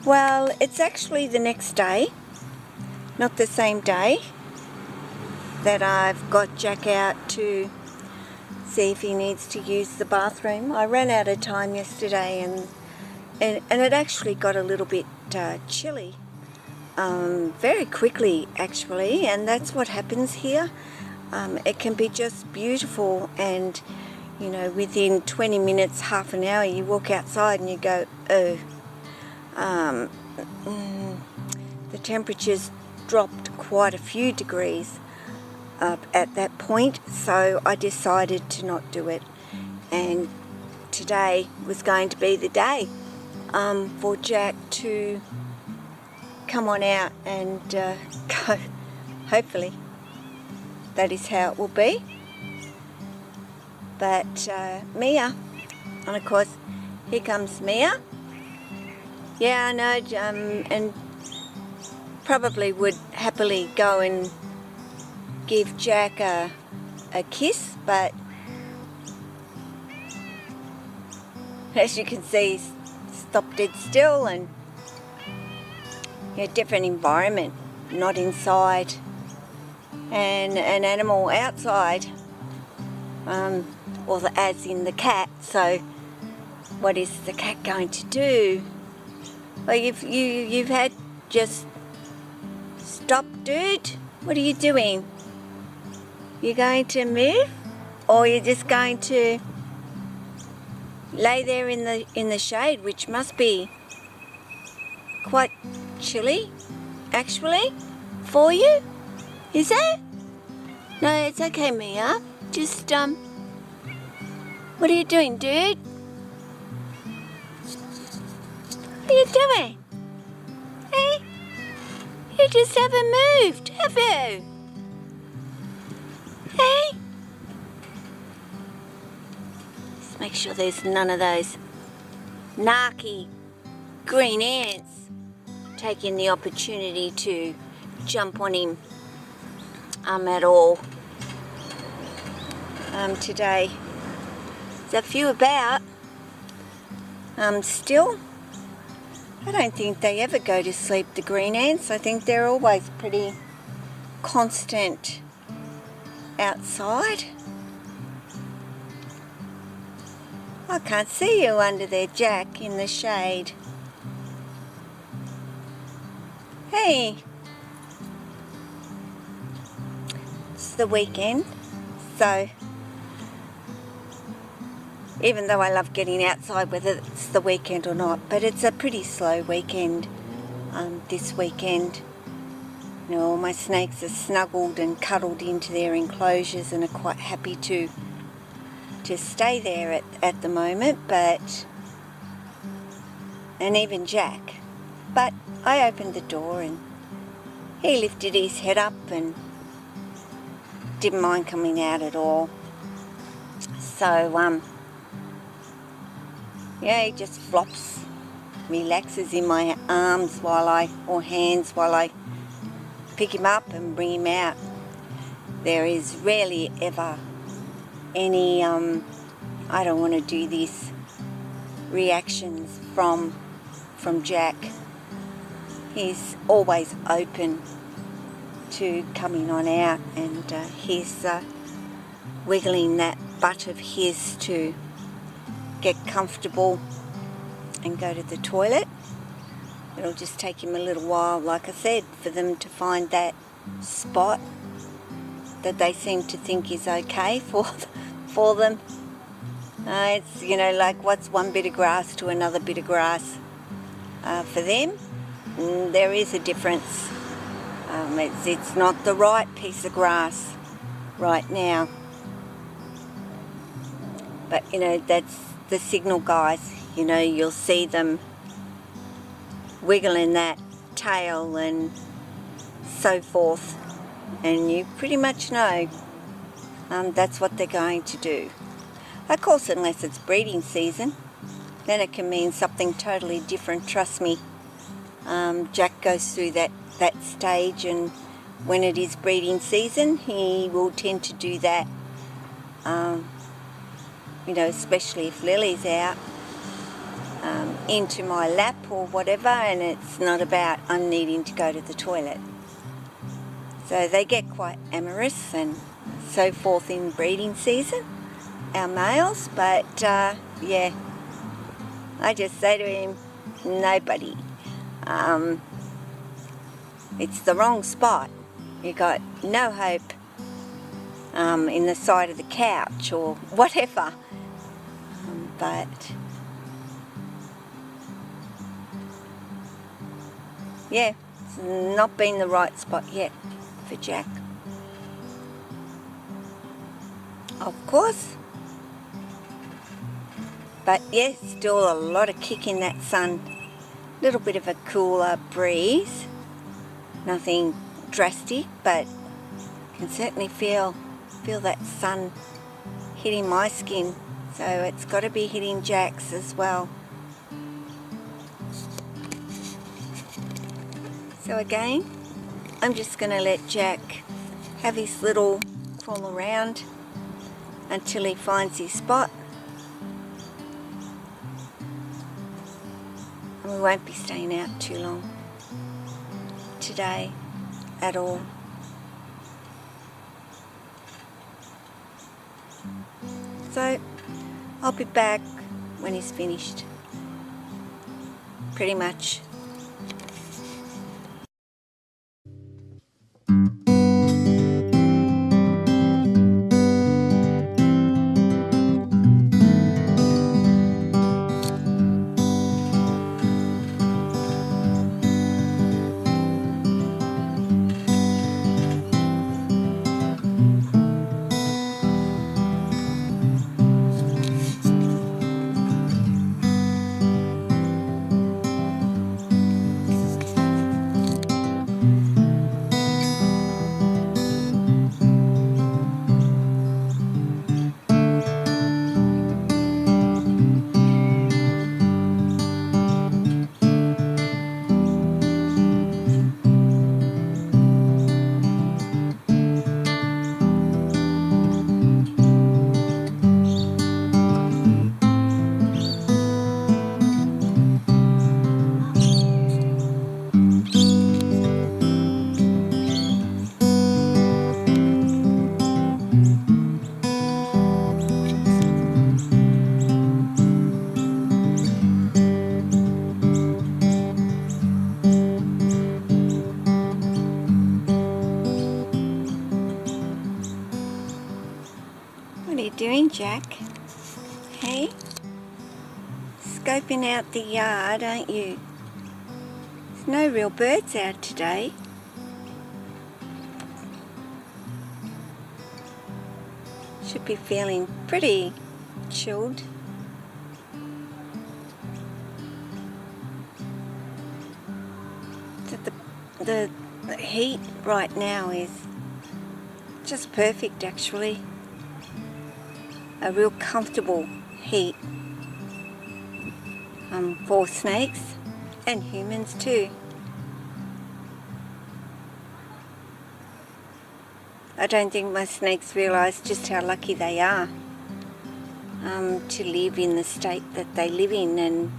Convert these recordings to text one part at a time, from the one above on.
Well, it's actually the next day, not the same day, that I've got Jack out to see if he needs to use the bathroom. I ran out of time yesterday and it actually got a little bit chilly very quickly actually, and that's what happens here. It can be just beautiful, and you know, within 20 minutes, half an hour, you walk outside and you go, oh, the temperature's dropped quite a few degrees at that point, so I decided to not do it. And today was going to be the day for Jack to come on out and go. Hopefully that is how it will be. But Mia, and of course here comes Mia. Yeah, I know, and probably would happily go and give Jack a kiss, but as you can see, he's stopped dead still, and a different environment, not inside, and an animal outside, or as in the cat. So what is the cat going to do? Well, you've had just stop, dude. What are you doing? You're going to move, or you're just going to lay there in the shade, which must be quite chilly, actually, for you? Is it? No, it's okay, Mia. Just what are you doing, dude? What are you doing? Hey? You just haven't moved, have you? Hey? Just make sure there's none of those narky green ants taking the opportunity to jump on him at all. Today there's a few about. Still, I don't think they ever go to sleep, the green ants. I think they're always pretty constant outside. I can't see you under there, Jack, in the shade. Hey, it's the weekend, so even though I love getting outside, whether it's the weekend or not, but it's a pretty slow weekend this weekend. You know, all my snakes are snuggled and cuddled into their enclosures and are quite happy to stay there at the moment, and even Jack. But I opened the door and he lifted his head up and didn't mind coming out at all. So yeah, he just flops, relaxes in my arms or hands while I pick him up and bring him out. There is rarely ever any I don't want to do this reactions from Jack. He's always open to coming on out, and he's wiggling that butt of his to get comfortable and go to the toilet. It'll just take him a little while, like I said, for them to find that spot that they seem to think is okay for them. It's, you know, like what's one bit of grass to another bit of grass for them. There is a difference. It's not the right piece of grass right now. But, you know, that's the signal, guys. You know, you'll see them wiggling that tail and so forth, and you pretty much know that's what they're going to do. Of course, unless it's breeding season, then it can mean something totally different, trust me. Jack goes through that stage, and when it is breeding season, he will tend to do that. You know, especially if Lily's out. into my lap or whatever, and it's not about I'm needing to go to the toilet. So they get quite amorous and so forth in breeding season, our males, but yeah, I just say to him, nobody. It's the wrong spot. You got no hope in the side of the couch or whatever. But yeah, it's not been the right spot yet for Jack. Of course. But yes, still a lot of kick in that sun. Little bit of a cooler breeze. Nothing drastic, but can certainly feel that sun hitting my skin. So it's got to be hitting Jack's as well. So again, I'm just going to let Jack have his little crawl around until he finds his spot. And we won't be staying out too long today at all. So I'll be back when he's finished. Pretty much. What are you doing, Jack? Hey? Scoping out the yard, aren't you? There's no real birds out today. Should be feeling pretty chilled. The heat right now is just perfect, actually. A real comfortable heat for snakes and humans too. I don't think most snakes realise just how lucky they are to live in the state that they live in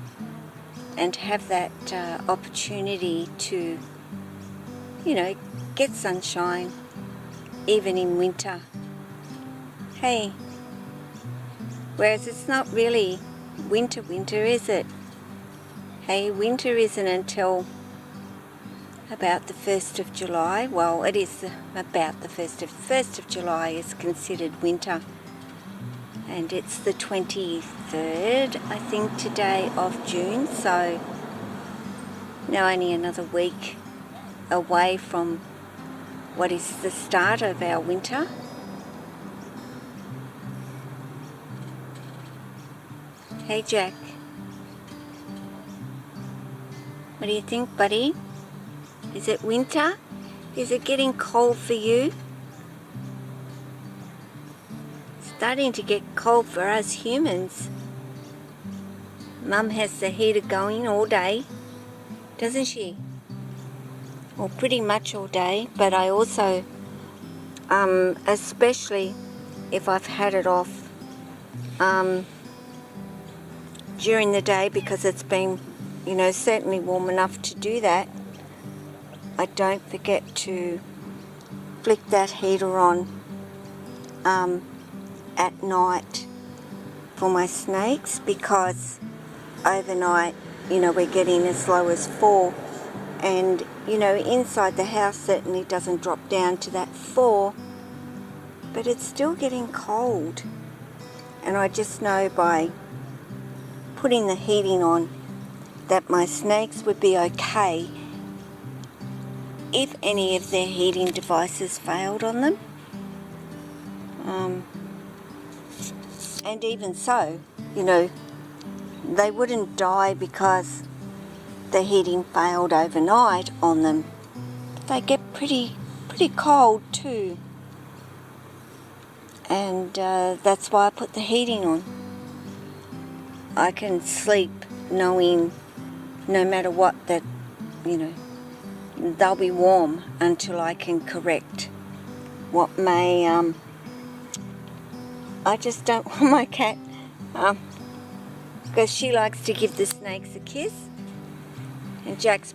and have that opportunity to, you know, get sunshine even in winter. Hey, whereas it's not really winter, is it? Hey, winter isn't until about the 1st of July. Well, it is about the 1st of July is considered winter. And it's the 23rd, I think, today of June. So now only another week away from what is the start of our winter. Hey, Jack. What do you think, buddy? Is it winter? Is it getting cold for you? Starting to get cold for us humans. Mum has the heater going all day, doesn't she? Well, pretty much all day, but I also, especially if I've had it off during the day, because it's been, you know, certainly warm enough to do that, I don't forget to flick that heater on at night for my snakes, because overnight, you know, we're getting as low as 4, and, you know, inside the house certainly doesn't drop down to that 4, but it's still getting cold. And I just know by putting the heating on that my snakes would be okay if any of their heating devices failed on them. And even so, you know, they wouldn't die because the heating failed overnight on them. They get pretty cold too. And that's why I put the heating on. I can sleep knowing no matter what that, you know, they'll be warm until I can correct what may, I just don't want my cat, because she likes to give the snakes a kiss, and Jack's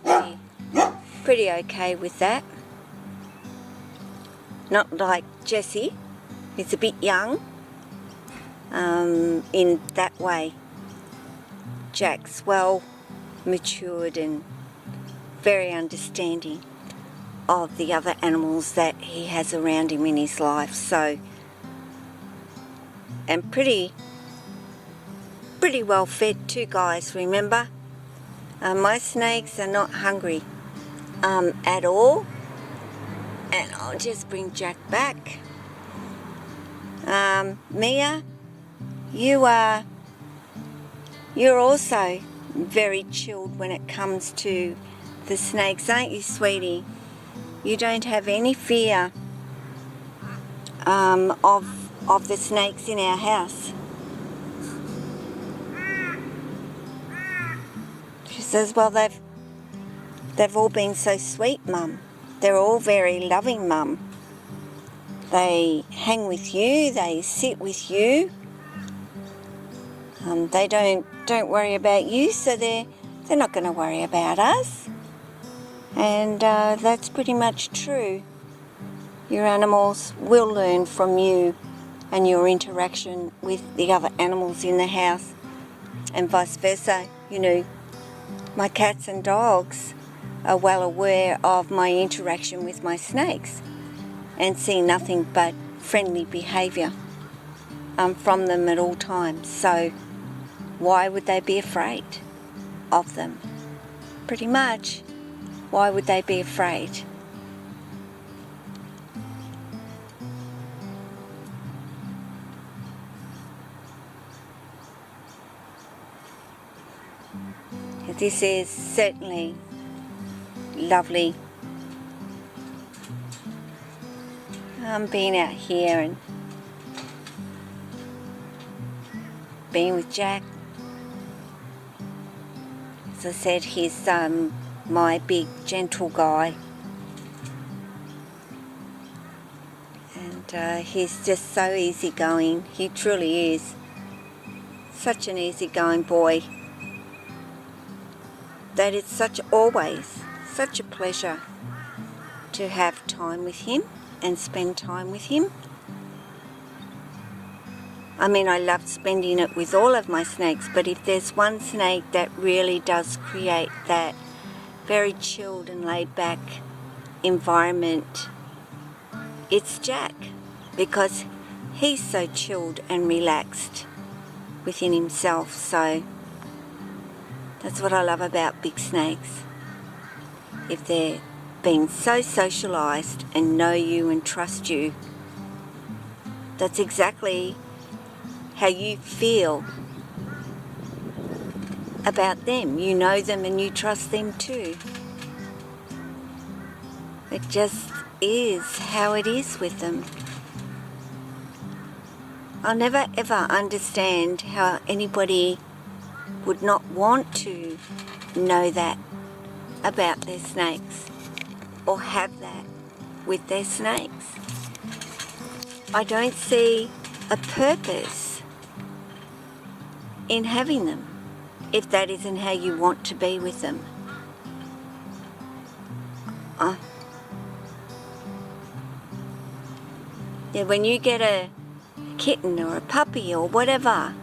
pretty okay with that. Not like Jessie, who's a bit young in that way. Jack's well matured and very understanding of the other animals that he has around him in his life. So, and pretty well fed too, guys, remember? My snakes are not hungry at all. And I'll just bring Jack back. Mia, you're also very chilled when it comes to the snakes, aren't you, sweetie? You don't have any fear of the snakes in our house. She says, well, they've all been so sweet, Mum. They're all very loving, Mum. They hang with you, they sit with you. They don't worry about you, so they're not going to worry about us. And that's pretty much true. Your animals will learn from you and your interaction with the other animals in the house, and vice versa. You know, my cats and dogs are well aware of my interaction with my snakes and see nothing but friendly behaviour from them at all times. So why would they be afraid of them? Pretty much, why would they be afraid? This is certainly lovely. Being out here and being with Jack. As I said, he's my big gentle guy, and he's just so easygoing. He truly is such an easygoing boy that it's always such a pleasure to have time with him and spend time with him. I mean, I love spending it with all of my snakes, but if there's one snake that really does create that very chilled and laid back environment, it's Jack, because he's so chilled and relaxed within himself. So that's what I love about big snakes. If they're being so socialised and know you and trust you, that's exactly how you feel about them. You know them and you trust them too. It just is how it is with them. I'll never ever understand how anybody would not want to know that about their snakes or have that with their snakes. I don't see a purpose in having them. if that isn't how you want to be with them. Yeah, when you get a kitten or a puppy or whatever,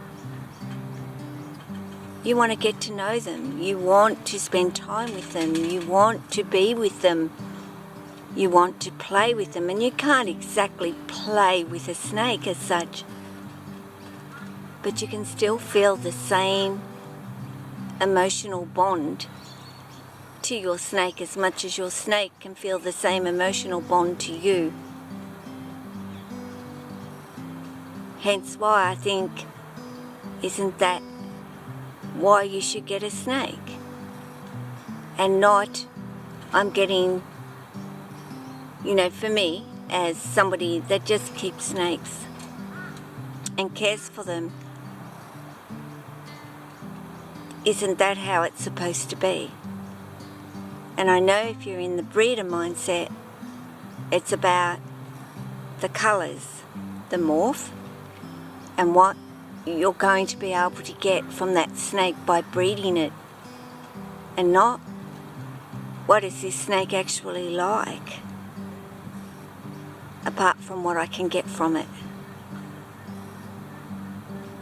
you want to get to know them. You want to spend time with them. You want to be with them. You want to play with them. And you can't exactly play with a snake as such, but you can still feel the same emotional bond to your snake as much as your snake can feel the same emotional bond to you. Hence why I think, isn't that why you should get a snake? And not, I'm getting, you know, for me, as somebody that just keeps snakes and cares for them, isn't that how it's supposed to be? And I know if you're in the breeder mindset, it's about the colours, the morph, and what you're going to be able to get from that snake by breeding it, and not what is this snake actually like, apart from what I can get from it.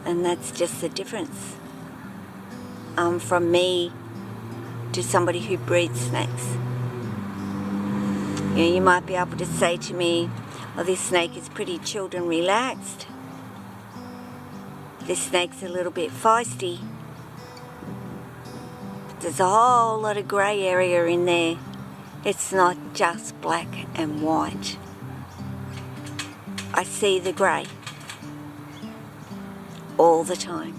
And that's just the difference from me to somebody who breeds snakes. You know, you might be able to say to me, oh, this snake is pretty chilled and relaxed. This snake's a little bit feisty. There's a whole lot of grey area in there. It's not just black and white. I see the grey all the time.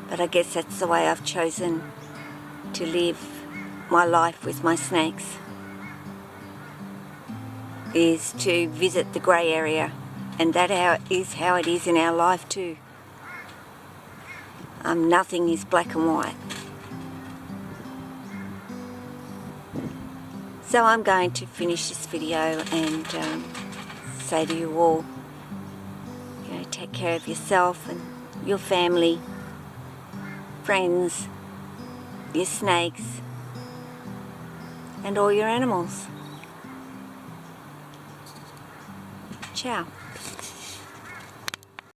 But I guess that's the way I've chosen to live my life with my snakes, is to visit the grey area. And that is how it is in our life too. Nothing is black and white. So I'm going to finish this video and say to you all, you know, take care of yourself and your family, friends, your snakes, and all your animals. Ciao.